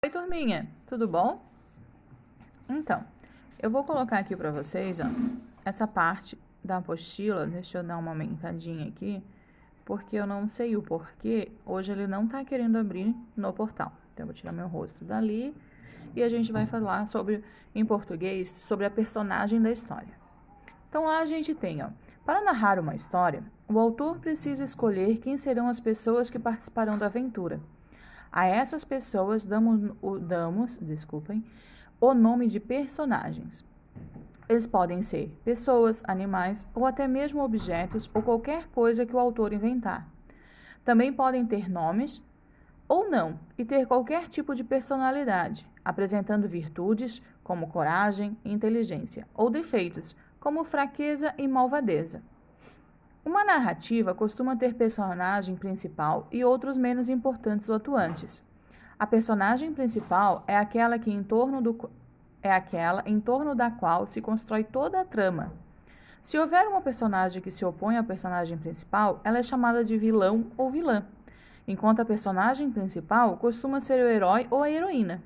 Oi, turminha, tudo bom? Então, eu vou colocar aqui para vocês, ó, essa parte da apostila. Deixa eu dar uma aumentadinha aqui, porque eu não sei o porquê. Hoje ele não tá querendo abrir no portal. Então, eu vou tirar meu rosto dali e a gente vai falar sobre, em português, sobre a personagem da história. Então, lá a gente tem, ó, para narrar uma história, o autor precisa escolher quem serão as pessoas que participarão da aventura. A essas pessoas damos o nome de personagens. Eles podem ser pessoas, animais ou até mesmo objetos ou qualquer coisa que o autor inventar. Também podem ter nomes ou não e ter qualquer tipo de personalidade, apresentando virtudes como coragem e inteligência, ou defeitos como fraqueza e malvadeza. Uma narrativa costuma ter personagem principal e outros menos importantes ou atuantes. A personagem principal é aquela em torno da qual se constrói toda a trama. Se houver uma personagem que se opõe ao personagem principal, ela é chamada de vilão ou vilã, enquanto a personagem principal costuma ser o herói ou a heroína.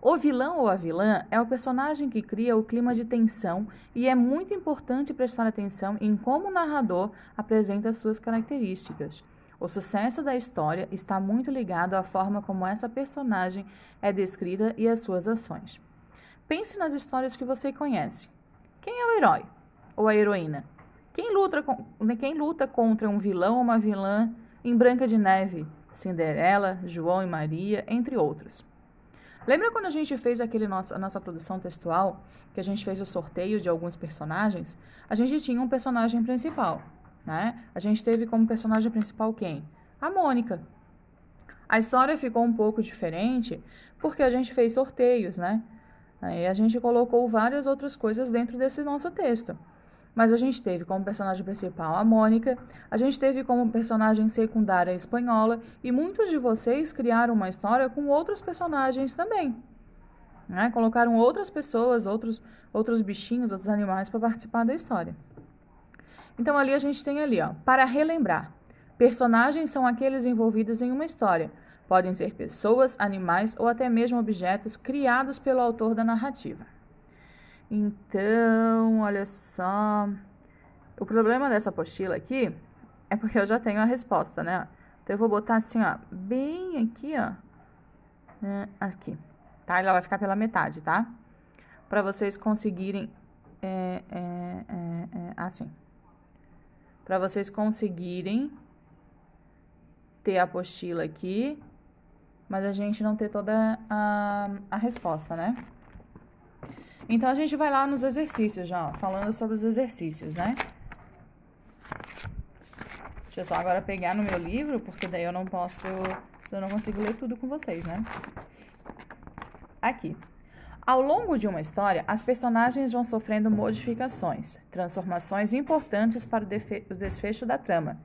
O vilão ou a vilã é o personagem que cria o clima de tensão e é muito importante prestar atenção em como o narrador apresenta suas características. O sucesso da história está muito ligado à forma como essa personagem é descrita e às suas ações. Pense nas histórias que você conhece. Quem é o herói ou a heroína? Quem luta contra um vilão ou uma vilã em Branca de Neve, Cinderela, João e Maria, entre outros? Lembra quando a gente fez a nossa produção textual, que a gente fez o sorteio de alguns personagens? A gente tinha um personagem principal, né? A gente teve como personagem principal quem? A Mônica. A história ficou um pouco diferente porque a gente fez sorteios, né? Aí a gente colocou várias outras coisas dentro desse nosso texto. Mas a gente teve como personagem principal a Mônica, a gente teve como personagem secundária a Espanhola, e muitos de vocês criaram uma história com outros personagens também, né? Colocaram outras pessoas, outros bichinhos, outros animais para participar da história. Então ali a gente tem ali, ó, para relembrar. Personagens são aqueles envolvidos em uma história. Podem ser pessoas, animais ou até mesmo objetos criados pelo autor da narrativa. Então, olha só. O problema dessa apostila aqui é porque eu já tenho a resposta, né? Então, eu vou botar assim, ó, bem aqui, ó. Aqui, tá? Ela vai ficar pela metade, tá? Para vocês conseguirem, assim. Para vocês conseguirem ter a apostila aqui, mas a gente não ter toda a resposta, né? Então, a gente vai lá nos exercícios já, ó, falando sobre os exercícios, né? Deixa eu só agora pegar no meu livro, porque daí eu não consigo ler tudo com vocês, né? Aqui. Ao longo de uma história, as personagens vão sofrendo modificações, transformações importantes para o desfecho da trama.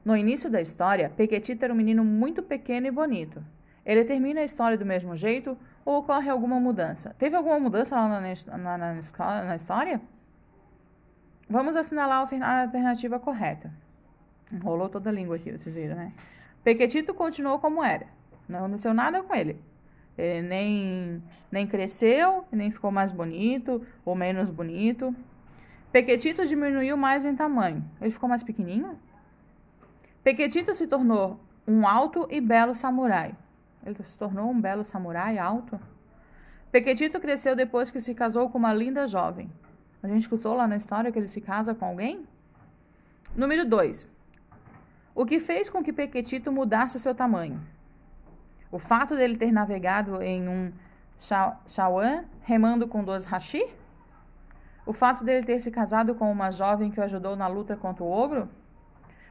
No início da história, Pequetito era um menino muito pequeno e bonito. Ele termina a história do mesmo jeito ou ocorre alguma mudança? Teve alguma mudança lá na história? Vamos assinalar a alternativa correta. Enrolou toda a língua aqui, vocês viram, né? Pequetito continuou como era. Não aconteceu nada com ele. Ele nem cresceu, nem ficou mais bonito ou menos bonito. Pequetito diminuiu mais em tamanho. Ele ficou mais pequenininho? Pequetito se tornou um alto e belo samurai. Ele se tornou um belo samurai alto? Pequetito cresceu depois que se casou com uma linda jovem. A gente escutou lá na história que ele se casa com alguém? Número 2. O que fez com que Pequetito mudasse o seu tamanho? O fato dele ter navegado em um Chauan, remando com 2 hashi? O fato dele ter se casado com uma jovem que o ajudou na luta contra o ogro?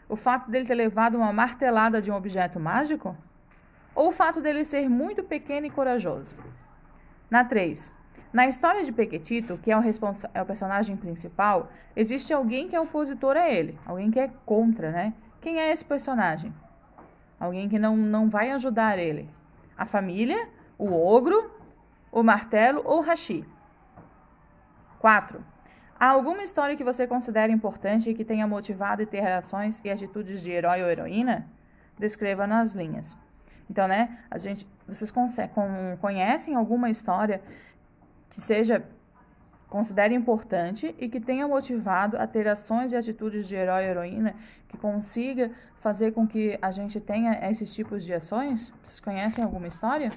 O fato dele ter levado uma martelada de um objeto mágico? Ou o fato dele ser muito pequeno e corajoso? Na 3. Na história de Pequetito, que é o personagem principal, existe alguém que é opositor a ele, alguém que é contra, né? Quem é esse personagem? Alguém que não vai ajudar ele. A família, o ogro, o martelo ou o hashi. 4. Há alguma história que você considera importante e que tenha motivado e ter reações e atitudes de herói ou heroína? Descreva nas linhas. Então, né, vocês conhecem alguma história que considere importante e que tenha motivado a ter ações e atitudes de herói e heroína, que consiga fazer com que a gente tenha esses tipos de ações? Vocês conhecem alguma história?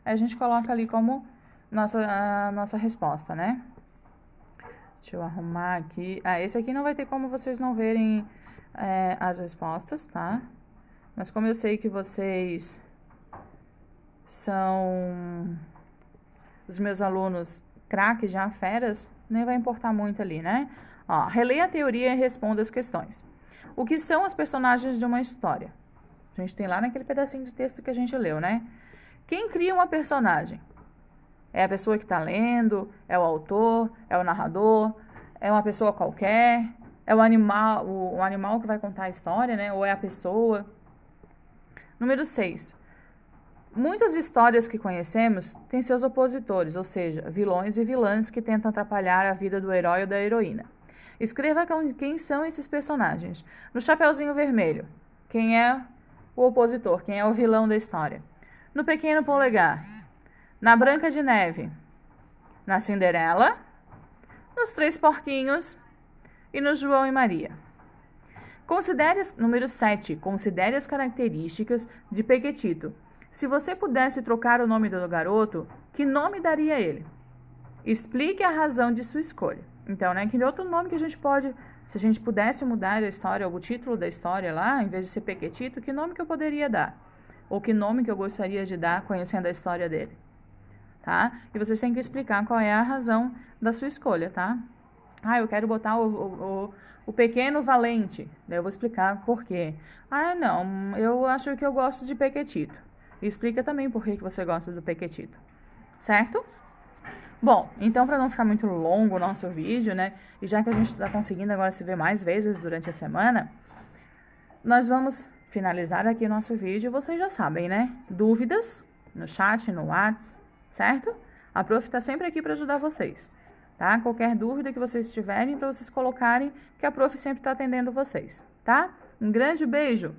Aí a gente coloca ali como a nossa resposta, né? Deixa eu arrumar aqui. Esse aqui não vai ter como vocês não verem as respostas, tá? Mas como eu sei que vocês são os meus alunos craques, já feras, nem vai importar muito ali, né? Ó, releia a teoria e responda as questões. O que são os personagens de uma história? A gente tem lá naquele pedacinho de texto que a gente leu, né? Quem cria uma personagem? É a pessoa que está lendo? É o autor? É o narrador? É uma pessoa qualquer? É o animal que vai contar a história, né? Ou é a pessoa? Número 6. Muitas histórias que conhecemos têm seus opositores, ou seja, vilões e vilãs que tentam atrapalhar a vida do herói ou da heroína. Escreva quem são esses personagens. No Chapeuzinho Vermelho, quem é o opositor, quem é o vilão da história? No Pequeno Polegar, na Branca de Neve, na Cinderela, nos Três Porquinhos e no João e Maria. Número 7. Considere as características de Pequetito. Se você pudesse trocar o nome do garoto, que nome daria a ele? Explique a razão de sua escolha. Então, né, que outro nome que a gente pode, se a gente pudesse mudar a história, o título da história lá, em vez de ser Pequetito, que nome que eu poderia dar? Ou que nome que eu gostaria de dar conhecendo a história dele? Tá? E vocês têm que explicar qual é a razão da sua escolha, tá? Eu quero botar o Pequeno Valente. Daí eu vou explicar por quê. Não, eu acho que eu gosto de Pequetito. E explica também por que você gosta do Pequetito, certo? Bom, então para não ficar muito longo o nosso vídeo, né? E já que a gente está conseguindo agora se ver mais vezes durante a semana, nós vamos finalizar aqui o nosso vídeo. Vocês já sabem, né? Dúvidas no chat, no WhatsApp, certo? A prof está sempre aqui para ajudar vocês, tá? Qualquer dúvida que vocês tiverem, para vocês colocarem, que a prof sempre está atendendo vocês, tá? Um grande beijo!